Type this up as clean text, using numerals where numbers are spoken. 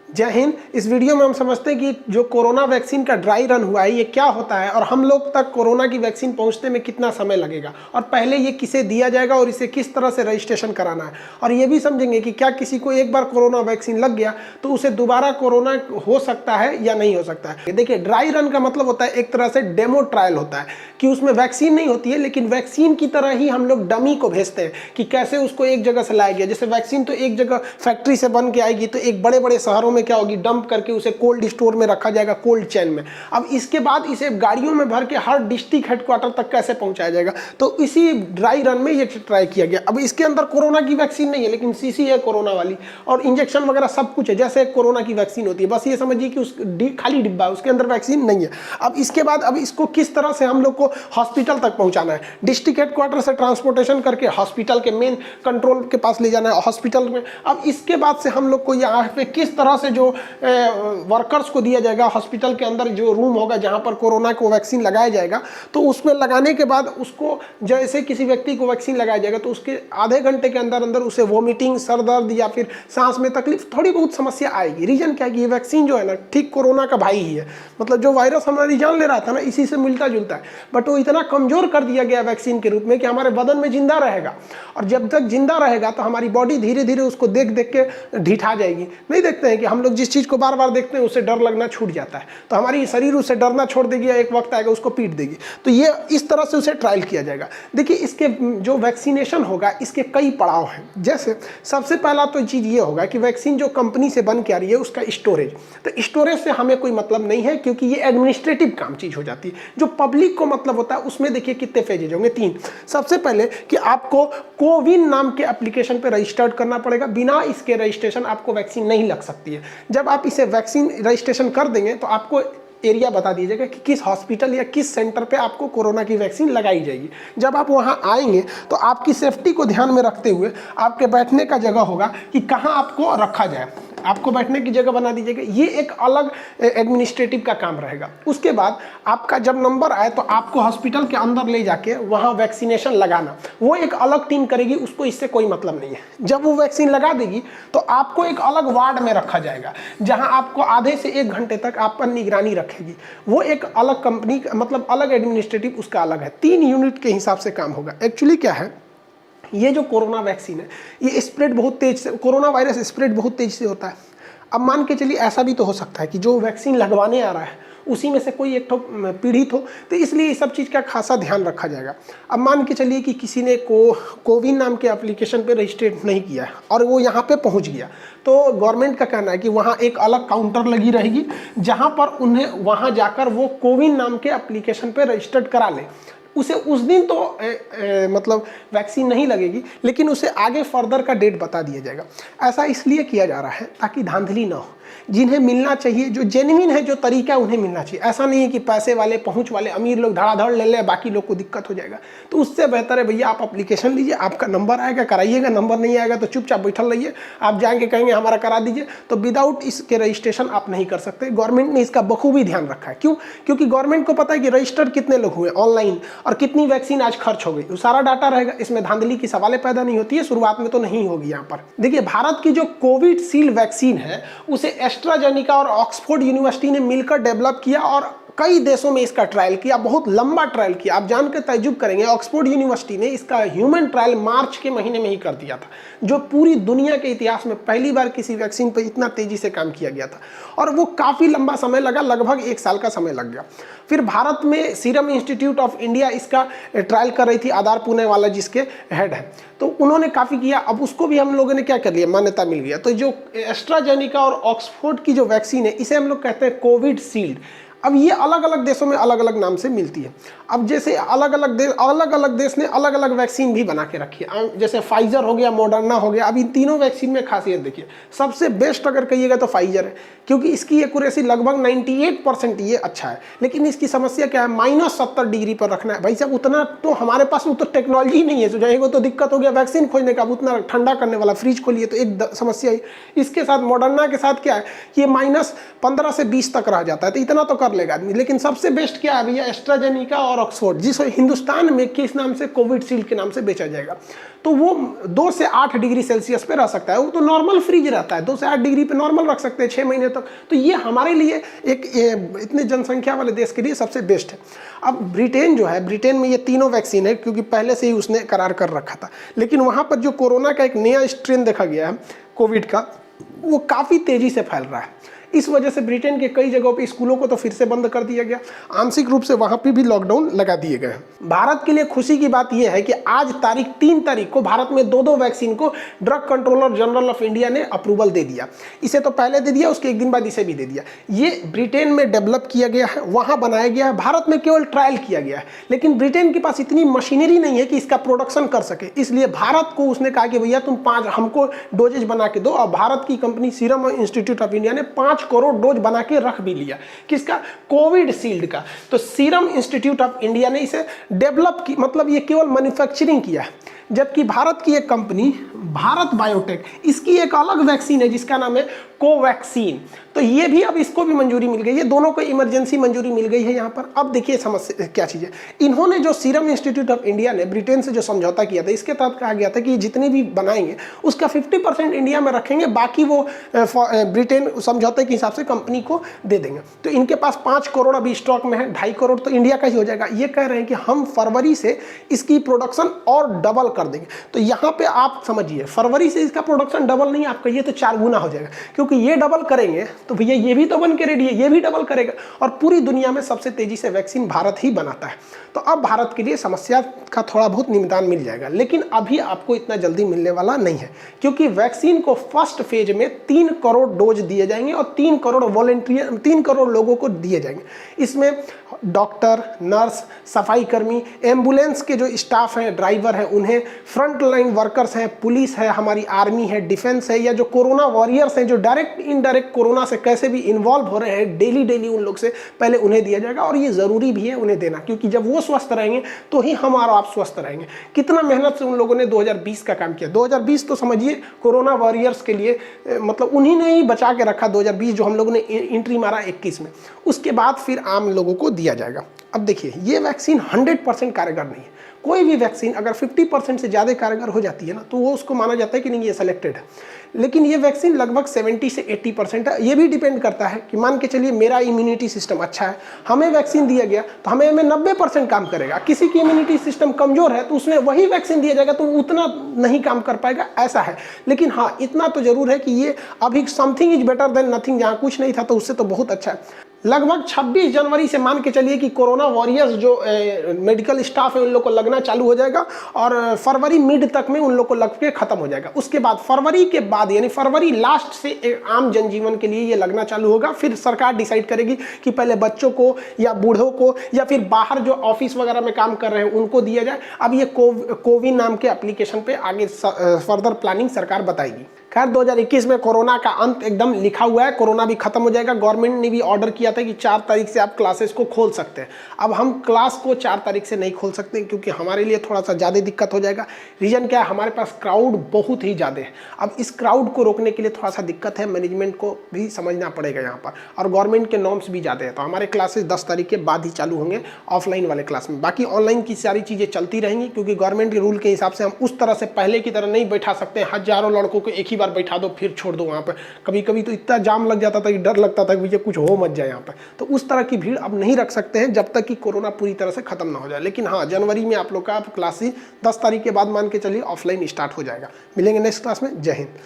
जय हिंद। इस वीडियो में हम समझते हैं कि जो कोरोना वैक्सीन का ड्राई रन हुआ है ये क्या होता है और हम लोग तक कोरोना की वैक्सीन पहुंचने में कितना समय लगेगा और पहले ये किसे दिया जाएगा और इसे किस तरह से रजिस्ट्रेशन कराना है, और ये भी समझेंगे कि क्या किसी को एक बार कोरोना वैक्सीन लग गया तो उसे दोबारा कोरोना हो सकता है या नहीं हो सकता है। देखिए, ड्राई रन का मतलब होता है एक तरह से डेमो ट्रायल होता है कि उसमें वैक्सीन नहीं होती है, लेकिन वैक्सीन की तरह ही हम लोग डमी को भेजते हैं कि कैसे उसको एक जगह से लाया गया। जैसे वैक्सीन तो एक जगह फैक्ट्री से बन के आएगी, तो एक बड़े बड़े शहरों में क्या होगी, डंप करके उसे कोल्ड स्टोर में रखा जाएगा, कोल्ड चेन में। अब इसके बाद इसे गाड़ियों में भर के हर डिस्ट्रिक्ट हेडक्वार्टर तक कैसे पहुंचाया जाएगा, तो इसी ड्राई रन में ये ट्राई किया गया। अब इसके अंदर कोरोना की वैक्सीन नहीं है, लेकिन सीसी है कोरोना वाली, और इंजेक्शन वगैरह सब कुछ है जैसे कोरोना की वैक्सीन होती है। बस ये समझिए कि उस खाली डिब्बा है, उसके अंदर वैक्सीन नहीं है। अब इसके बाद अब इसको किस तरह से हम लोग को हॉस्पिटल तक पहुंचाना है, डिस्ट्रिक्ट हेडक्वार्टर से ट्रांसपोर्टेशन करके हॉस्पिटल के मेन कंट्रोल के पास ले जाना है, हॉस्पिटल में। अब इसके बाद से हम लोग को यहाँ पे किस तरह से जो वर्कर्स को दिया जाएगा, हॉस्पिटल के अंदर जो रूम होगा जहाँ पर कोरोना को वैक्सीन लगाया जाएगा, तो उसमें लगाने के बाद उसको जैसे किसी व्यक्ति को वैक्सीन लगाया जाएगा तो उसके आधे घंटे के अंदर अंदर उसे वोमिटिंग, सर दर्द या फिर सांस में तकलीफ, थोड़ी बहुत समस्या आएगी। रीजन क्या है कि ये वैक्सीन जो है ना, ठीक कोरोना का भाई ही है, मतलब जो वायरस हमारी जान ले रहा था ना, इसी से मिलता जुलता है, बट वो इतना कमजोर कर दिया गया वैक्सीन के रूप में कि हमारे बदन में जिंदा रहेगा, और जब तक जिंदा रहेगा तो हमारी बॉडी धीरे धीरे उसको देख देख के ढिठा जाएगी। नहीं देखते हैं कि हम लोग जिस चीज़ को बार बार देखते हैं उससे डर लगना छूट जाता है, तो हमारी शरीर उससे डरना छोड़ देगी, एक वक्त आएगा उसको पीट देगी। तो ये इस तरह से उसे ट्रायल किया जाएगा। देखिए, इसके जो वैक्सीनेशन होगा इसके कई पड़ाव हैं। जैसे सबसे पहला तो चीज़ ये होगा कि वैक्सीन जो कंपनी से बन के आ रही है उसका स्टोरेज, तो स्टोरेज से हमें कोई मतलब नहीं है, क्योंकि ये एडमिनिस्ट्रेटिव काम चीज़ हो जाती है। जो पब्लिक को मतलब होता है उसमें देखिए कितने फेजेज होंगे, 3। सबसे पहले कि आपको कोविन नाम के एप्लीकेशन पे रजिस्टर्ड करना पड़ेगा, बिना इसके रजिस्ट्रेशन आपको वैक्सीन नहीं लग सकती है। जब आप इसे वैक्सीन रजिस्ट्रेशन कर देंगे तो आपको एरिया बता दिया जाएगा कि किस हॉस्पिटल या किस सेंटर पे आपको कोरोना की वैक्सीन लगाई जाएगी। जब आप वहाँ आएंगे तो आपकी सेफ्टी को ध्यान में रखते हुए आपके बैठने का जगह होगा कि कहाँ आपको रखा जाए, आपको बैठने की जगह बना दीजिएगा। ये एक अलग एडमिनिस्ट्रेटिव का काम रहेगा। उसके बाद आपका जब नंबर आए तो आपको हॉस्पिटल के अंदर ले जाके वहाँ वैक्सीनेशन लगाना, वो एक अलग टीम करेगी, उसको इससे कोई मतलब नहीं है। जब वो वैक्सीन लगा देगी तो आपको एक अलग वार्ड में रखा जाएगा, जहाँ आपको आधे से 1 घंटे तक आप पर निगरानी रखेगी। वो एक अलग कंपनी, मतलब अलग एडमिनिस्ट्रेटिव उसका अलग है। 3 यूनिट के हिसाब से काम होगा। एक्चुअली क्या है, ये जो कोरोना वैक्सीन है ये स्प्रेड बहुत तेज से, कोरोना वायरस स्प्रेड बहुत तेज से होता है। अब मान के चलिए ऐसा भी तो हो सकता है कि जो वैक्सीन लगवाने आ रहा है उसी में से कोई एक तो पीड़ित हो, तो इसलिए ये सब चीज़ का खासा ध्यान रखा जाएगा। अब मान के चलिए कि किसी ने कोविन नाम के एप्लीकेशन पे रजिस्ट्रेट नहीं किया है और वो यहाँ पे पहुँच गया, तो गवर्नमेंट का कहना है कि वहाँ एक अलग काउंटर लगी रहेगी जहाँ पर उन्हें वहाँ जाकर वो कोविन नाम के एप्लीकेशन पे रजिस्टर्ड करा ले। उसे उस दिन तो मतलब वैक्सीन नहीं लगेगी, लेकिन उसे आगे फर्दर का डेट बता दिया जाएगा। ऐसा इसलिए किया जा रहा है ताकि धांधली ना हो, जिन्हें मिलना चाहिए, जो जेन्युइन है, जो तरीका है, उन्हें मिलना चाहिए। ऐसा नहीं है कि पैसे वाले, पहुंच वाले, अमीर लोग धड़ाधड़ ले लें, बाकी लोग को दिक्कत हो जाएगा। तो उससे बेहतर है भैया आप एप्लीकेशन लीजिए, आपका नंबर आएगा, कराइएगा, नंबर नहीं आएगा तो चुपचाप बैठल रहिए। आप जाएंगे कहेंगे हमारा करा दीजिए, तो विदाउट इसके रजिस्ट्रेशन आप नहीं कर सकते। गवर्नमेंट ने इसका बखूबी ध्यान रखा है। क्यों? क्योंकि गवर्नमेंट को पता है कि रजिस्टर्ड कितने लोग हुए ऑनलाइन और कितनी वैक्सीन आज खर्च हो गई, वो सारा डाटा रहेगा। इसमें धांधली की सवालें पैदा नहीं होती है, शुरुआत में तो नहीं होगी। यहाँ पर देखिए, भारत की जो कोविशील्ड वैक्सीन है उसे एस्ट्राजेनेका और ऑक्सफोर्ड यूनिवर्सिटी ने मिलकर डेवलप किया और कई देशों में इसका ट्रायल किया, बहुत लंबा ट्रायल किया। आप जानकर ताज्जुब करेंगे, ऑक्सफोर्ड यूनिवर्सिटी ने इसका ह्यूमन ट्रायल मार्च के महीने में ही कर दिया था, जो पूरी दुनिया के इतिहास में पहली बार किसी वैक्सीन पर इतना तेजी से काम किया गया था, और वो काफ़ी लंबा समय लगा, लगभग 1 साल का समय लग गया। फिर भारत में सीरम इंस्टीट्यूट ऑफ इंडिया इसका ट्रायल कर रही थी, आधार पुणे वाला जिसके हेड है, तो उन्होंने काफ़ी किया। अब उसको भी हम लोगों ने क्या कर लिया, मान्यता मिल गया। तो जो एस्ट्राजेनेका और ऑक्सफोर्ड की जो वैक्सीन है इसे हम लोग कहते हैं कोविशील्ड। अब ये अलग अलग देशों में अलग अलग नाम से मिलती है। अब जैसे अलग अलग देश ने अलग अलग वैक्सीन भी बना के रखी है, जैसे फाइजर हो गया, मॉडर्ना हो गया। अब इन तीनों वैक्सीन में खासियत देखिए, सबसे बेस्ट अगर कहिएगा तो फाइजर है, क्योंकि इसकी एक्यूरेसी लगभग 98% ये अच्छा है। लेकिन इसकी समस्या क्या है, -70 डिग्री पर रखना है। भाई साहब, उतना तो हमारे पास वो तो टेक्नोलॉजी नहीं है, जाएगा तो दिक्कत हो गया वैक्सीन खोजने का। उतना ठंडा करने वाला फ्रिज खोलिए तो एक समस्या है। इसके साथ मॉडर्ना के साथ क्या है, ये -15 से 20 तक रह जाता है, तो इतना तो कर लेगा आदमी। लेकिन सबसे बेस्ट क्या है भैया, एस्ट्राजेनिका और ऑक्सफोर्ड, जिस हिंदुस्तान में किस नाम से, कोविशील्ड के नाम से बेचा जाएगा। तो वो 2 से 8 डिग्री सेल्सियस पे रह सकता है, वो तो नॉर्मल फ्रीज रहता है, 2 से 8 डिग्री पे नॉर्मल रख सकते हैं 6 महीने तक। तो ये हमारे लिए इतने जनसंख्या वाले देश के लिए सबसे बेस्ट है। अब ब्रिटेन जो है, ब्रिटेन में ये तीनों वैक्सीन है, क्योंकि पहले से ही उसने करार कर रखा था। लेकिन वहाँ पर जो कोरोना का एक नया स्ट्रेन देखा गया है कोविड का, वो काफ़ी तेज़ी से फैल रहा है। इस वजह से ब्रिटेन के कई जगहों पे स्कूलों को तो फिर से बंद कर दिया गया, आंशिक रूप से वहाँ पे भी लॉकडाउन लगा दिए गए हैं। भारत के लिए खुशी की बात यह है कि आज 3 तारीख को भारत में 2 वैक्सीन को drug controller general of India ने अप्रूवल दे दिया। इसे तो पहले दे दिया, उसके एक दिन बाद इसे भी दे दिया। ये ब्रिटेन में डेवलप किया गया है, वहाँ बनाया गया है, भारत में केवल ट्रायल किया गया है। लेकिन ब्रिटेन के पास इतनी मशीनरी नहीं है कि इसका प्रोडक्शन कर सके, इसलिए भारत को उसने कहा कि भैया तुम 5 हमको डोजेज बना के दो। और भारत की company serum institute of India ने 5 करोड़ डोज बना के रख भी लिया। किसका? कोविशील्ड का। तो सीरम इंस्टीट्यूट ऑफ इंडिया ने इसे डेवलप की, मतलब ये केवल मैन्युफैक्चरिंग किया है। जबकि भारत की एक कंपनी भारत बायोटेक, इसकी एक अलग वैक्सीन है जिसका नाम है कोवैक्सीन। तो ये भी अब इसको भी मंजूरी मिल गई है, दोनों को इमरजेंसी मंजूरी मिल गई है यहाँ पर। अब देखिए समस्या क्या चीज़ है। इन्होंने जो सीरम इंस्टीट्यूट ऑफ इंडिया ने ब्रिटेन से जो समझौता किया था, इसके तहत कहा गया था कि जितने भी बनाएंगे उसका 50% इंडिया में रखेंगे, बाकी वो ब्रिटेन समझौते के हिसाब से कंपनी को दे देंगे। तो इनके पास 5 करोड़ अभी स्टॉक में है, 2.5 करोड़ तो इंडिया का ही हो जाएगा। ये कह रहे हैं कि हम फरवरी से इसकी प्रोडक्शन और डबल कर देंगे। तो यहाँ पे आप समझिए, फरवरी से इसका प्रोडक्शन डबल नहीं, आप कहिए तो 4 गुना हो जाएगा, क्योंकि ये डबल करेंगे तो भैया ये भी तो बन के रेडी है, ये भी डबल करेगा। और पूरी दुनिया में सबसे तेजी से वैक्सीन भारत ही बनाता है। तो अब भारत के लिए समस्या का थोड़ा बहुत निदान मिल जाएगा, लेकिन अभी आपको इतना जल्दी मिलने वाला नहीं है, क्योंकि वैक्सीन को फर्स्ट फेज में 3 करोड़ डोज दिए जाएंगे और 3 करोड़ वॉलंटियर, 3 करोड़ लोगों को दिए जाएंगे। इसमें डॉक्टर, नर्स, सफाई कर्मी, एम्बुलेंस के जो स्टाफ हैं, ड्राइवर हैं, उन्हें फ्रंट लाइन वर्कर्स हैं, पुलिस है, हमारी आर्मी है, डिफेंस है, या जो कोरोना वॉरियर्स हैं, जो डायरेक्ट इनडायरेक्ट कोरोना से कैसे भी इन्वॉल्व हो रहे हैं डेली उन लोग से पहले उन्हें दिया जाएगा। और ये ज़रूरी भी है उन्हें देना, क्योंकि जब वो स्वस्थ रहेंगे तो ही हम और आप स्वस्थ रहेंगे। कितना मेहनत से उन लोगों ने 2020 का काम किया। 2020 तो समझिए कोरोना वॉरियर्स के लिए, मतलब उन्हीं ने ही बचा के रखा 2020, जो हम लोगों ने एंट्री मारा 21 में। उसके बाद फिर आम लोगों को दिया जाएगा। अब देखिए, ये वैक्सीन 100% कारगर नहीं है। कोई भी वैक्सीन अगर 50% से ज़्यादा कारगर हो जाती है ना, तो वो उसको माना जाता है कि नहीं ये सेलेक्टेड है। लेकिन ये वैक्सीन लगभग 70 से 80% है। ये भी डिपेंड करता है कि मान के चलिए मेरा इम्यूनिटी सिस्टम अच्छा है, हमें वैक्सीन दिया गया तो हमें 90% काम करेगा। किसी की इम्यूनिटी सिस्टम कमज़ोर है तो उसमें वही वैक्सीन दिया जाएगा तो उतना नहीं काम कर पाएगा, ऐसा है। लेकिन हाँ, इतना तो ज़रूर है कि ये अभी something is better than nothing, जहाँ कुछ नहीं था तो उससे तो बहुत अच्छा है। लगभग 26 जनवरी से मान के चलिए कि कोरोना वॉरियर्स जो मेडिकल स्टाफ है उन लोग को लगना चालू हो जाएगा, और फरवरी मिड तक में उन लोग को लग के खत्म हो जाएगा। उसके बाद फरवरी के बाद यानी फरवरी लास्ट से आम जनजीवन के लिए ये लगना चालू होगा। फिर सरकार डिसाइड करेगी कि पहले बच्चों को या बूढ़ों को या फिर बाहर जो ऑफिस वगैरह में काम कर रहे हैं उनको दिया जाए। अब ये कोविन नाम के एप्लीकेशन पे आगे फर्दर प्लानिंग सरकार बताएगी। खैर 2021 में कोरोना का अंत एकदम लिखा हुआ है, कोरोना भी खत्म हो जाएगा। गवर्नमेंट ने भी ऑर्डर किया था कि 4 तारीख से आप क्लासेस को खोल सकते हैं। अब हम क्लास को 4 तारीख से नहीं खोल सकते, क्योंकि हमारे लिए थोड़ा सा ज़्यादा दिक्कत हो जाएगा। रीज़न क्या है, हमारे पास क्राउड बहुत ही ज़्यादा है। अब इस क्राउड को रोकने के लिए थोड़ा सा दिक्कत है, मैनेजमेंट को भी समझना पड़ेगा यहाँ पर, और गवर्नमेंट के नॉर्म्स भी ज़्यादा है। तो हमारे क्लासेस 10 तारीख के बाद ही चालू होंगे ऑफलाइन वाले क्लास में। बाकी ऑनलाइन की सारी चीज़ें चलती रहेंगी, क्योंकि गवर्नमेंट के रूल के हिसाब से हम उस तरह से पहले की तरह नहीं बैठा सकते। हज़ारों लड़कों को एक ही बार बैठा दो फिर छोड़ दो वहाँ पर। कभी कभी तो इतना जाम लग जाता था कि डर लगता था कि भैया कुछ हो मत जाए यहाँ पर। तो उस तरह की भीड़ अब नहीं रख सकते हैं जब तक कि कोरोना पूरी तरह से खत्म ना हो जाए। लेकिन हाँ, जनवरी में आप लोग का क्लास ही 10 तारीख के बाद मान के चलिए ऑफलाइन स्टार्ट हो जाएगा। मिलेंगे नेक्स्ट क्लास में। जय हिंद।